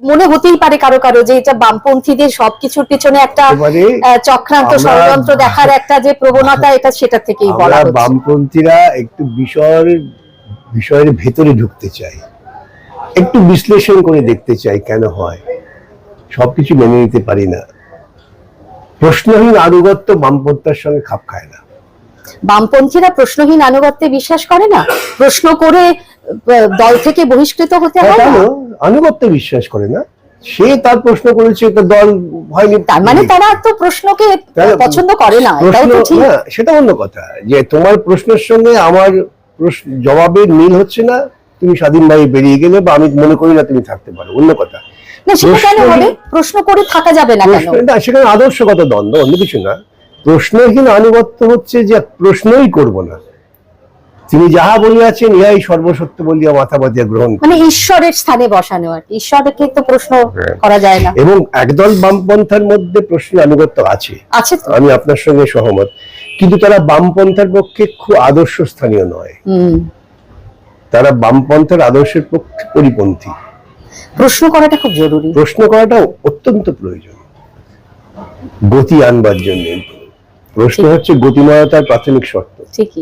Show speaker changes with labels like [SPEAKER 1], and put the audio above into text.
[SPEAKER 1] মনে হতেই পারে কারো কারো যে এটা বামপন্থীদের সবকিছুর পিছনে একটা চক্রান্ত ষড়যন্ত্র দেখার একটা যে প্রবণতা, এটা সেটা থেকেই বলা হচ্ছে।
[SPEAKER 2] বামপন্থীরা একটু বিষয়ের ভেতরে ঢুকতে চাই, একটু বিশ্লেষণ করে দেখতে চাই কেন হয়, সবকিছু মেনে নিতে পারি না। প্রশ্নহীন আনুগত্য বামপন্থার সঙ্গে খাপ খায় না।
[SPEAKER 1] বামপন্থীরা প্রশ্নহীন আনুগত্যে বিশ্বাস করে না, প্রশ্ন করে দল থেকে বহিষ্কৃত হতে হয় না।
[SPEAKER 2] আনুগত্যে বিশ্বাস করে না, সে তার প্রশ্ন করেছে, তার দল হয়নি,
[SPEAKER 1] তার মানে তারা তো প্রশ্নকে পছন্দ করে না, এটাও তো ঠিক।
[SPEAKER 2] সেটা অন্য কথা, যে তোমার প্রশ্নের সঙ্গে আমার জবাবের মিল হচ্ছে না, তুমি স্বাধীনভাবে বেরিয়ে গেলে, বা আমি মনে করি না তুমি থাকতে পারো, অন্য কথা।
[SPEAKER 1] না, সেটা কেন হবে? প্রশ্ন করে থাকা যাবে না কেন?
[SPEAKER 2] সেখানে আদর্শগত দ্বন্দ্ব, অন্য কিছু না। প্রশ্নহীন আনুগত্য হচ্ছে যে প্রশ্নই করব না, তিনি যাহা বলিয়াছেন ইহাই সর্বসত্য বলিয়া মাথা বাঁধিয়া গ্রহণ,
[SPEAKER 1] মানে ঈশ্বরের স্থানে বসানো আর কি। ঈশ্বরকে তো প্রশ্ন করা যায় না।
[SPEAKER 2] এবং একদল বামপন্থার মধ্যে প্রশ্ন আনুগত্য আছে, আমি আপনার সঙ্গে সহমত, কিন্তু তারা বামপন্থার পক্ষে খুব আদর্শ স্থানীয় নয়, তারা বামপন্থার আদর্শের পক্ষে পরিপন্থী।
[SPEAKER 1] প্রশ্ন করাটা খুব জরুরি,
[SPEAKER 2] প্রশ্ন করাটা অত্যন্ত প্রয়োজন গতি আনবার জন্য। প্রশ্ন হচ্ছে গতিময়তার প্রাথমিক শর্ত।
[SPEAKER 1] ঠিকই।